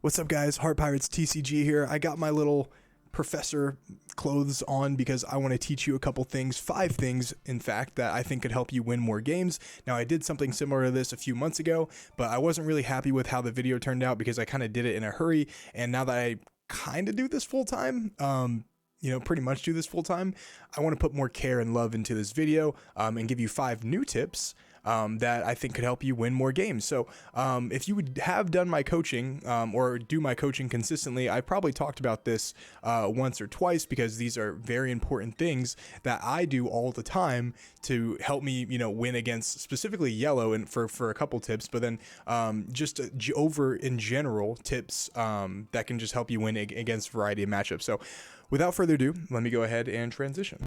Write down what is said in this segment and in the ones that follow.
What's up, guys? Heart Pirates TCG here. I got my little professor clothes on because I want to teach you a couple things, 5 things, in fact, that I think could help you win more games. Now, I did something similar to this a few months ago, but I wasn't really happy with how the video turned out because I kind of did it in a hurry. And now that I kind of do this full time, pretty much do this full time, I want to put more care and love into this video and give you 5 new tips that I think could help you win more games. So if you would have done my coaching or do my coaching consistently, I probably talked about this once or twice because these are very important things that I do all the time to help me, win against specifically yellow and for a couple tips, but then just over in general tips that can just help you win against a variety of matchups. So without further ado, let me go ahead and transition.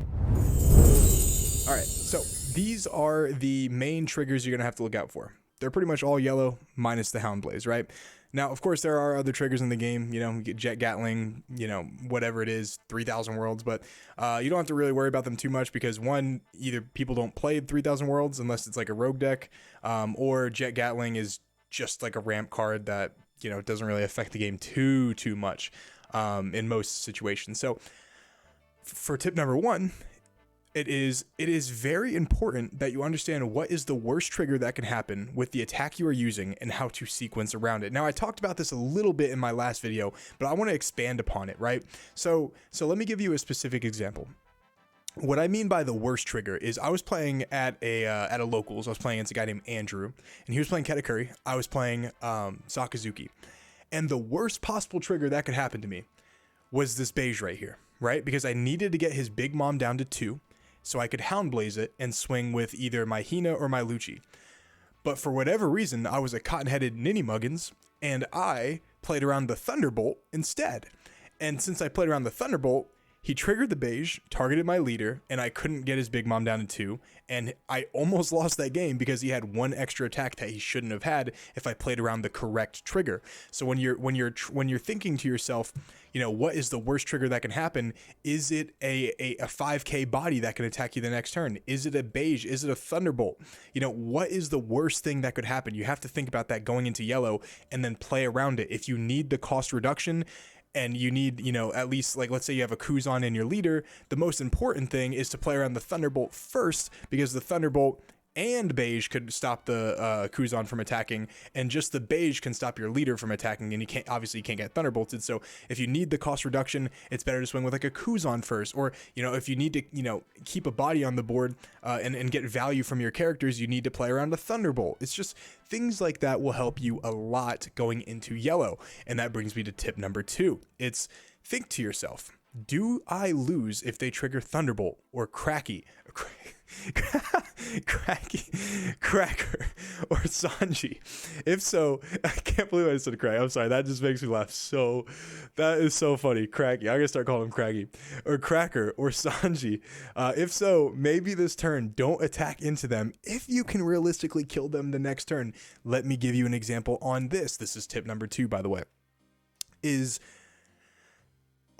All right, so these are the main triggers you're gonna have to look out for. They're pretty much all yellow minus the Hound Blaze, right? Now, of course, there are other triggers in the game, you get Jet Gatling, whatever it is, 3,000 Worlds, but you don't have to really worry about them too much because one, either people don't play 3,000 Worlds unless it's like a rogue deck, or Jet Gatling is just like a ramp card that, doesn't really affect the game too much in most situations. So for tip number 1, it is very important that you understand what is the worst trigger that can happen with the attack you are using and how to sequence around it. Now, I talked about this a little bit in my last video, but I want to expand upon it, right? So let me give you a specific example. What I mean by the worst trigger is I was playing at a locals. I was playing against a guy named Andrew, and he was playing Katakuri. I was playing Sakazuki. And the worst possible trigger that could happen to me was this beige right here, right? Because I needed to get his big mom down to 2. So I could Hound Blaze it and swing with either my Hina or my Lucci. But for whatever reason, I was a cotton-headed ninny muggins, and I played around the Thunderbolt instead. And since I played around the Thunderbolt, he triggered the beige, targeted my leader, and I couldn't get his big mom down to 2. And I almost lost that game because he had 1 extra attack that he shouldn't have had if I played around the correct trigger. So when you're thinking to yourself, what is the worst trigger that can happen? Is it a 5k body that can attack you the next turn? Is it a beige? Is it a Thunderbolt? What is the worst thing that could happen? You have to think about that going into yellow and then play around it. If you need the cost reduction, and you need, at least, like, let's say you have a Kuzan in your leader, the most important thing is to play around the Thunderbolt first, because the Thunderbolt and beige could stop the Kuzan from attacking, and just the beige can stop your leader from attacking, and you can't get Thunderbolted. So if you need the cost reduction, it's better to swing with like a Kuzan first, or if you need to keep a body on the board and get value from your characters, you need to play around a Thunderbolt. It's just things like that will help you a lot going into yellow. And that brings me to tip number 2. It's think to yourself, do I lose if they trigger Thunderbolt or Cracky, Cracker, or Sanji? If so, I can't believe I said Crack. I'm sorry, that just makes me laugh. So that is so funny. Cracky. I'm gonna start calling him Craggy or Cracker or Sanji. If so, maybe this turn don't attack into them if you can realistically kill them the next turn. Let me give you an example on this. This is tip number 2, by the way.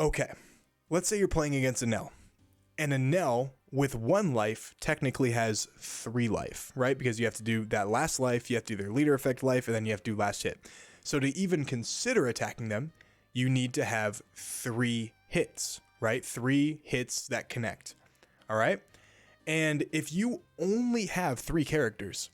Okay, let's say you're playing against a Nell, and a Nell with 1 life technically has 3 life, right? Because you have to do that last life, you have to do their leader effect life, and then you have to do last hit. So to even consider attacking them, you need to have 3 hits, right? 3 hits that connect, all right? And if you only have 3 characters,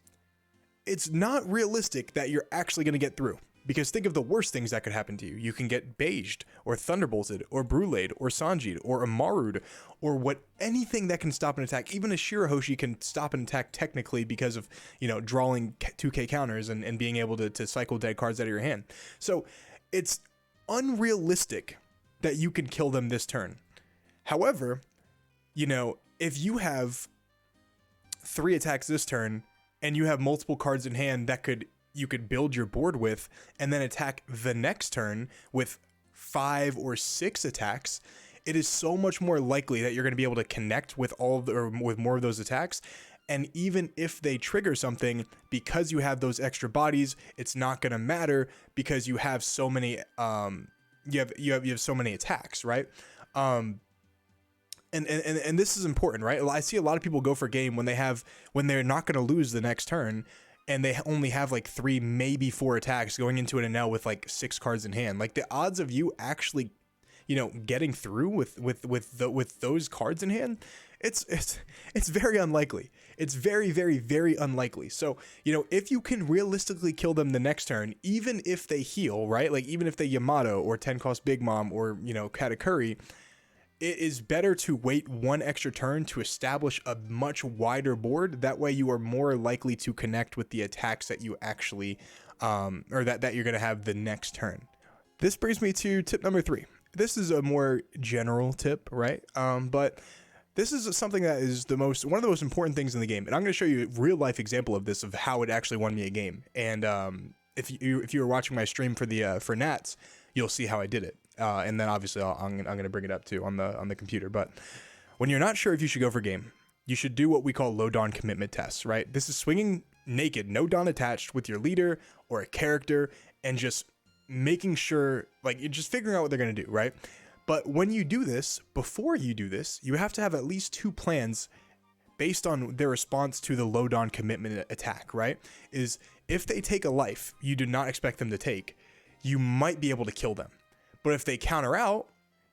it's not realistic that you're actually going to get through. Because think of the worst things that could happen to you. You can get beiged, or Thunderbolted, or Brule'd, or Sanji'd, or Amarud, or anything that can stop an attack. Even a Shirahoshi can stop an attack technically because of, drawing 2k counters and being able to cycle dead cards out of your hand. So it's unrealistic that you can kill them this turn. However, if you have 3 attacks this turn, and you have multiple cards in hand that you could build your board with, and then attack the next turn with 5 or 6 attacks, it is so much more likely that you're going to be able to connect with with more of those attacks. And even if they trigger something, because you have those extra bodies, it's not going to matter because you have so many you have so many attacks, right? And this is important, right? I see a lot of people go for game when they're not going to lose the next turn, and they only have like 3, maybe 4 attacks going into an NL with like 6 cards in hand. Like the odds of you actually, getting through with those cards in hand, it's very unlikely. It's very, very, very unlikely. So, if you can realistically kill them the next turn, even if they heal, right? Like even if they Yamato or 10 cost Big Mom or, Katakuri, it is better to wait 1 extra turn to establish a much wider board. That way you are more likely to connect with the attacks that you actually, or that you're going to have the next turn. This brings me to tip number 3. This is a more general tip, right? But this is something that is one of the most important things in the game. And I'm going to show you a real life example of this, of how it actually won me a game. And if you were watching my stream for Nats, you'll see how I did it. And then obviously I'm going to bring it up too on the computer. But when you're not sure if you should go for game, you should do what we call low dawn commitment tests, right? This is swinging naked, no dawn attached, with your leader or a character, and just making sure, like, you're just figuring out what they're going to do, right? But when you do this, before you do this, you have to have at least 2 plans based on their response to the low dawn commitment attack, right? Is if they take a life you do not expect them to take, you might be able to kill them. But if they counter out,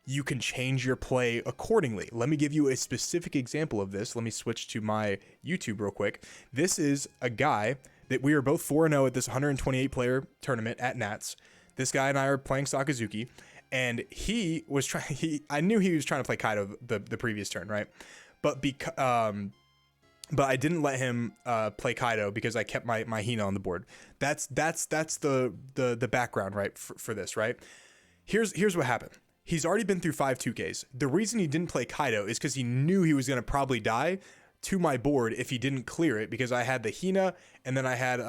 you can change your play accordingly. Let me give you a specific example of this. Let me switch to my YouTube real quick. This is a guy that we are both 4-0 at this 128 player tournament at Nats. This guy and I are playing Sakazuki, and I knew he was trying to play Kaido the previous turn, right? But I didn't let him play Kaido because I kept my Hina on the board. That's the background, right, for this, right? Here's what happened. He's already been through 5 2Ks. The reason he didn't play Kaido is because he knew he was going to probably die to my board if he didn't clear it, because I had the Hina, and then I had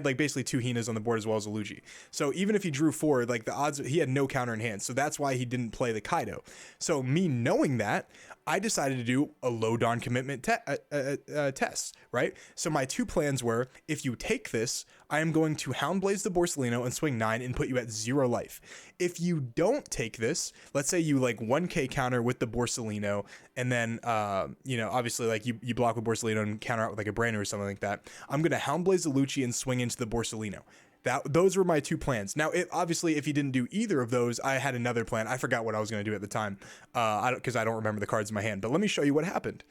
like basically 2 Hinas on the board as well as a Luigi. So even if he drew 4, like the odds, he had no counter in hand. So that's why he didn't play the Kaido. So me knowing that, I decided to do a low dawn commitment test, right? So my 2 plans were, if you take this, I am going to Hound Blaze the Borsalino and swing 9 and put you at 0 life. If you don't take this, let's say you like 1k counter with the Borsalino, and then, obviously like you block with Borsalino and counter out with like a Brainer or something like that, I'm going to Hound Blaze the Lucci and swing into the Borsalino. Those were my 2 plans. Now, obviously, if he didn't do either of those, I had another plan. I forgot what I was going to do at the time, because I don't remember the cards in my hand. But let me show you what happened.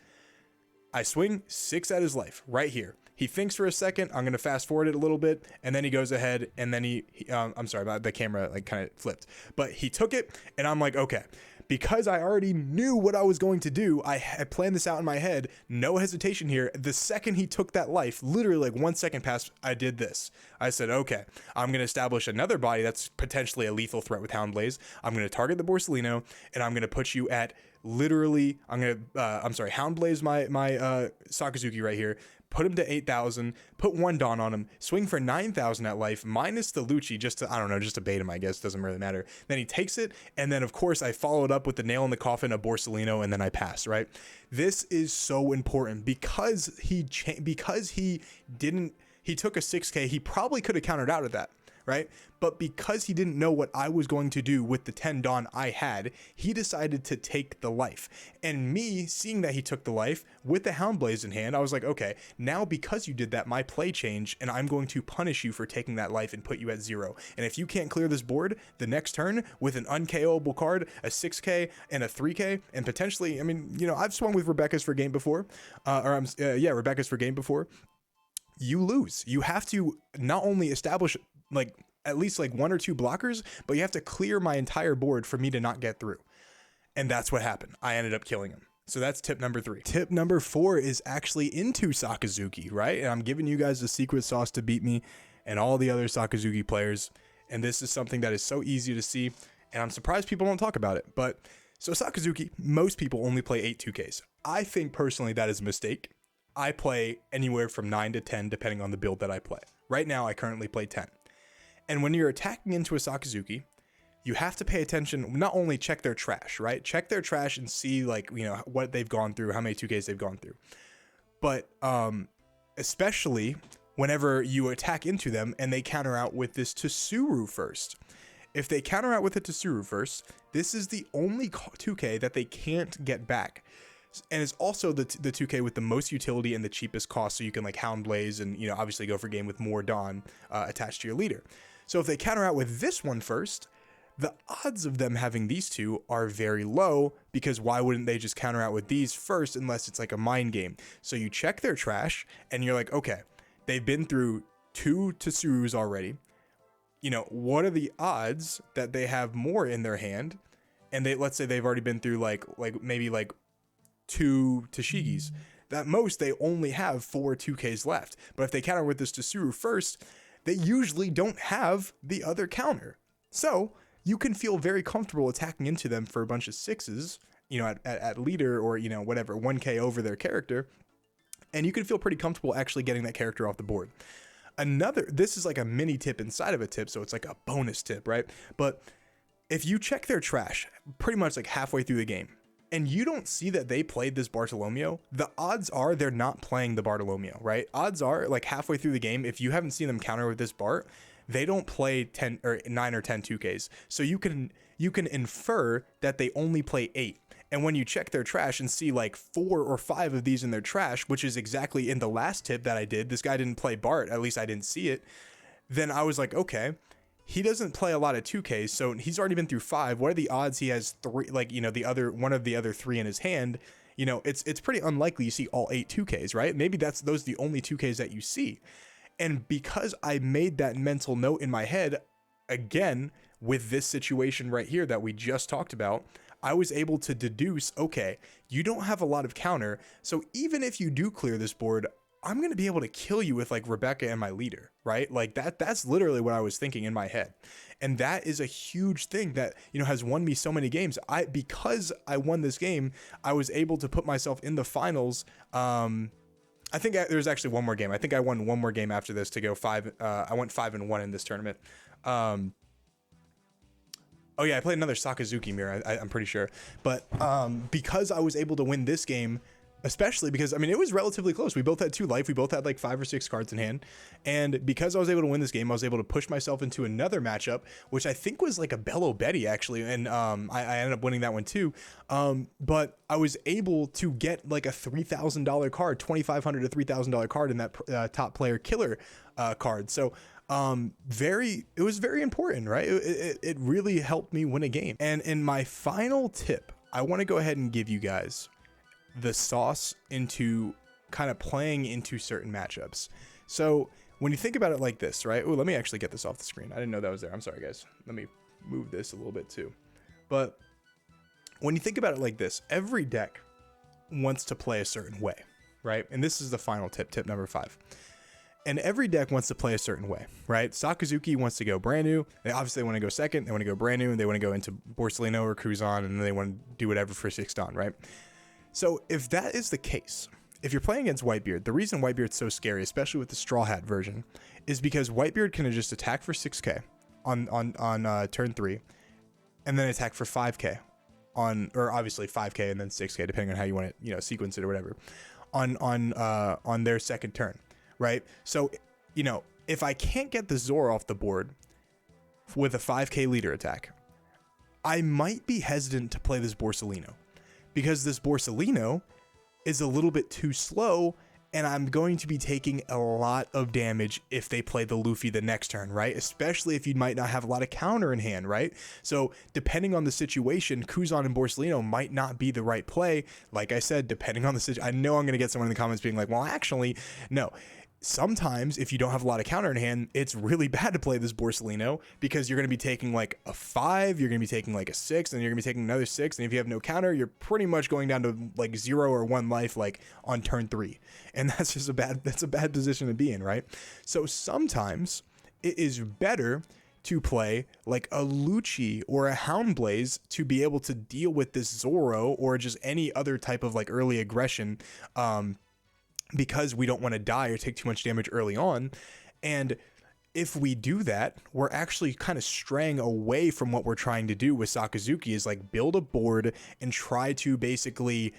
I swing 6 at his life right here. He thinks for a second. I'm going to fast forward it a little bit, and then he goes ahead, and then I'm sorry, the camera like kind of flipped, but he took it, and I'm like, okay. Because I already knew what I was going to do, I planned this out in my head, no hesitation here. The second he took that life, literally like 1 second passed, I did this. I said, okay, I'm going to establish another body that's potentially a lethal threat with Hound Blaze. I'm going to target the Borsalino, and I'm going to put you at literally, Hound Blaze my Sakazuki right here, put him to 8,000, put 1 Dawn on him, swing for 9,000 at life, minus the Lucci, just to bait him, I guess, doesn't really matter. Then he takes it, and then of course I followed up with the nail in the coffin of Borsalino, and then I pass, right? This is so important because he took a 6k, he probably could have countered out of that, right? But because he didn't know what I was going to do with the 10 Dawn I had, he decided to take the life. And me seeing that he took the life with the Hound Blaze in hand, I was like, okay, now because you did that, my play changed, and I'm going to punish you for taking that life and put you at 0. And if you can't clear this board the next turn with an unKOable card, a 6k and a 3k, and potentially, I've swung with Rebecca's for game before, Rebecca's for game before. You lose. You have to not only establish like at least like 1 or 2 blockers, but you have to clear my entire board for me to not get through. And that's what happened. I ended up killing him. So that's tip number 3. Tip number 4 is actually into Sakazuki, right? And I'm giving you guys the secret sauce to beat me and all the other Sakazuki players. And this is something that is so easy to see, and I'm surprised people don't talk about it. But so Sakazuki, most people only play 8 2Ks. I think personally that is a mistake. I play anywhere from 9 to 10 depending on the build that I play. Right now I currently play 10. And when you're attacking into a Sakazuki, you have to pay attention, not only check their trash, right? Check their trash and see what they've gone through, how many 2Ks they've gone through. But especially whenever you attack into them and they counter out with this Tsuru first. If they counter out with a Tsuru first, this is the only 2K that they can't get back. And it's also the 2K with the most utility and the cheapest cost, so you can like Hound Blaze and, you know, obviously go for game with more Dawn attached to your leader. So if they counter out with this one first, the odds of them having these two are very low, because why wouldn't they just counter out with these first unless it's like a mind game? So you check their trash and you're like, okay, they've been through 2 Tsurus already. You know, what are the odds that they have more in their hand? And let's say they've already been through like maybe like 2 Tashigis. At most, they only have 4 2Ks left. But if they counter with this Tsuru first, they usually don't have the other counter. So you can feel very comfortable attacking into them for a bunch of 6s, you know, at leader, or, you know, whatever, 1K over their character. And you can feel pretty comfortable actually getting that character off the board. This is like a mini tip inside of a tip, so it's like a bonus tip, right? But if you check their trash pretty much like halfway through the game, and you don't see that they played this Bartolomeo, the odds are they're not playing the Bartolomeo, right? Odds are like halfway through the game, if you haven't seen them counter with this Bart, they don't play 10 or 9 or 10 2Ks. So you can infer that they only play 8. And when you check their trash and see like 4 or 5 of these in their trash, which is exactly in the last tip that I did, this guy didn't play Bart, at least I didn't see it. Then I was like, okay, he doesn't play a lot of 2Ks, so he's already been through 5. What are the odds he has 3, like, you know, one of the other 3 in his hand? You know, it's pretty unlikely you see all 8 2Ks, right? Maybe those are the only 2Ks that you see. And because I made that mental note in my head, again, with this situation right here that we just talked about, I was able to deduce, okay, you don't have a lot of counter, so even if you do clear this board, I'm going to be able to kill you with like Rebecca and my leader, right? Like that's literally what I was thinking in my head. And that is a huge thing that, you know, has won me so many games. Because I won this game, I was able to put myself in the finals. I think there's actually one more game. I think I won one more game after this to go 5. I went 5-1 in this tournament. Oh yeah, I played another Sakazuki mirror, I'm pretty sure. But because I was able to win this game, especially because, I mean, it was relatively close. We both had 2 life. We both had like 5 or 6 cards in hand. And because I was able to win this game, I was able to push myself into another matchup, which I think was like a Bello Betty, actually. And I ended up winning that one too. But I was able to get like a $3,000 card, $2,500 to $3,000 card in that top player killer card. So it was very important, right? It really helped me win a game. And in my final tip, I want to go ahead and give you guys the sauce into kind of playing into certain matchups. So when you think about it like this, right? Oh, let me actually get this off the screen. I didn't know that was there. I'm sorry, guys. Let me move this a little bit too. But when you think about it like this, every deck wants to play a certain way, right? And this is the final tip, tip number 5. And every deck wants to play a certain way, right? Sakazuki wants to go brand new. They obviously want to go second. They want to go brand new, and they want to go into Borsellino or Cruzon, and then they want to do whatever for 6 Dawn, right? So if that is the case, if you're playing against Whitebeard, the reason Whitebeard's so scary, especially with the Straw Hat version, is because Whitebeard can just attack for 6K on turn 3, and then attack for 5K or obviously 5K and then 6K, depending on how you want to, you know, sequence it or whatever, on their second turn, right? So, you know, if I can't get the Zora off the board with a 5K leader attack, I might be hesitant to play this Borsellino, because this Borsellino is a little bit too slow, and I'm going to be taking a lot of damage if they play the Luffy the next turn, right? Especially if you might not have a lot of counter in hand, right? So depending on the situation, Kuzan and Borsellino might not be the right play. Like I said, depending on the situation, I know I'm going to get someone in the comments being like, well, actually, no. Sometimes if you don't have a lot of counter in hand, it's really bad to play this Borsellino, because you're going to be taking like a 5, you're going to be taking like a 6, and you're going to be taking another 6. And if you have no counter, you're pretty much going down to like 0 or 1 life, like on turn 3. And that's just a bad position to be in, right? So sometimes it is better to play like a Lucci or a Houndblaze to be able to deal with this Zoro or just any other type of like early aggression, because we don't want to die or take too much damage early on. And if we do that, we're actually kind of straying away from what we're trying to do with Sakazuki, is like build a board and try to basically,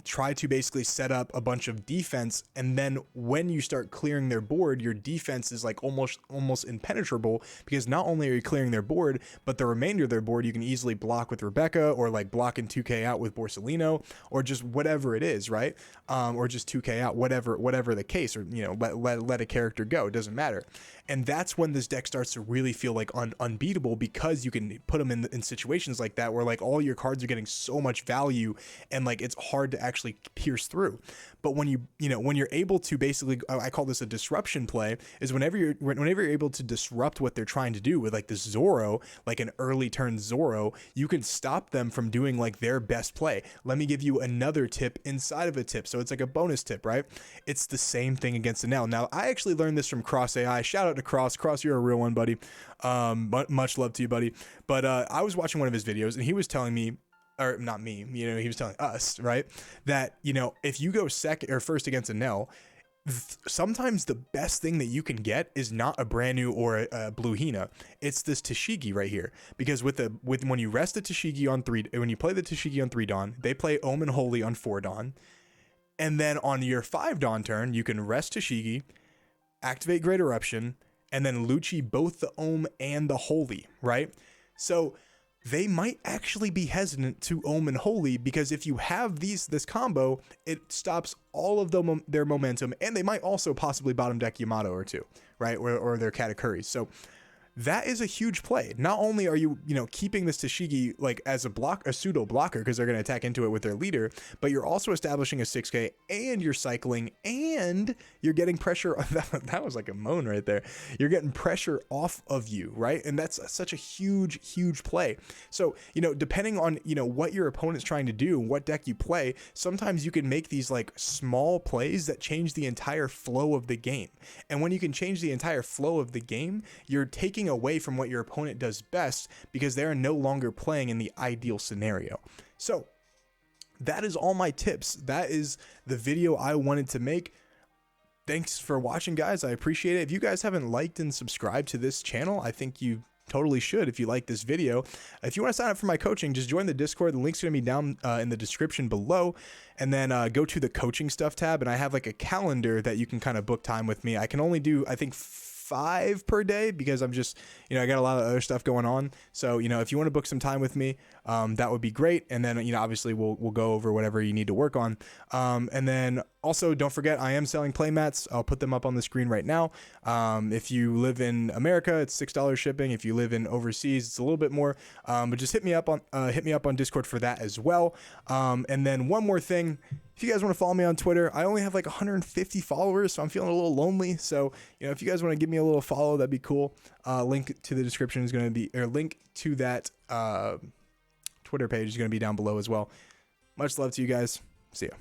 try to basically set up a bunch of defense, and then when you start clearing their board, your defense is like almost impenetrable, because not only are you clearing their board, but the remainder of their board you can easily block with Rebecca, or like block in 2K out with Borsellino, or just whatever it is, right? Or just 2K out, whatever the case, or let a character go, it doesn't matter. And that's when this deck starts to really feel like unbeatable, because you can put them in situations like that where like all your cards are getting so much value, and like it's hard to actually pierce through. But when you're able to basically, I call this a disruption play, is whenever you're able to disrupt what they're trying to do with like this Zoro, like an early turn Zoro, you can stop them from doing like their best play. Let me give you another tip inside of a tip, so it's like a bonus tip, right? It's the same thing against Enel. Now, I actually learned this from Cross AI. Shout out to Cross, you're a real one, buddy. Much love to you, buddy. But I was watching one of his videos, and he was telling me, or not me, he was telling us, right, that, if you go second or first against a Nell, sometimes the best thing that you can get is not a brand new or a blue Hina. It's this Tashigi right here, because when you rest the Tashigi on 3, when you play the Tashigi on 3 Dawn, they play Omen Holy on 4 Dawn, and then on your 5 Dawn turn, you can rest Tashigi, activate Great Eruption, and then Lucci both the Ohm and the Holy, right? So they might actually be hesitant to Ohm and Holy, because if you have this combo, it stops all of their momentum, and they might also possibly bottom deck Yamato or two, right? Or their Katakuris. So that is a huge play. Not only are you, keeping this Tashigi like as a pseudo blocker, because they're going to attack into it with their leader, but you're also establishing a 6K, and you're cycling, and you're getting pressure. That was like a moan right there. You're getting pressure off of you, right? And that's such a huge play. So, depending on, what your opponent's trying to do, what deck you play, sometimes you can make these like small plays that change the entire flow of the game. And when you can change the entire flow of the game, you're taking away from what your opponent does best, because they are no longer playing in the ideal scenario. So that is all my tips. That is the video I wanted to make. Thanks for watching, guys. I appreciate it. If you guys haven't liked and subscribed to this channel, I think you totally should if you like this video. If you want to sign up for my coaching, just join the Discord. The link's going to be down in the description below, and then go to the coaching stuff tab, and I have like a calendar that you can kind of book time with me. I can only do, I think, 5 per day, because I'm just, I got a lot of other stuff going on. So, if you want to book some time with me, that would be great. And then, obviously we'll go over whatever you need to work on. And then also, don't forget, I am selling playmats. I'll put them up on the screen right now. If you live in America, it's $6 shipping. If you live in overseas, it's a little bit more. But just hit me up on Discord for that as well. And then one more thing. If you guys want to follow me on Twitter, I only have like 150 followers, so I'm feeling a little lonely. So, if you guys want to give me a little follow, that'd be cool. Link to the description is going to be, or link to that Twitter page is going to be down below as well. Much love to you guys. See ya.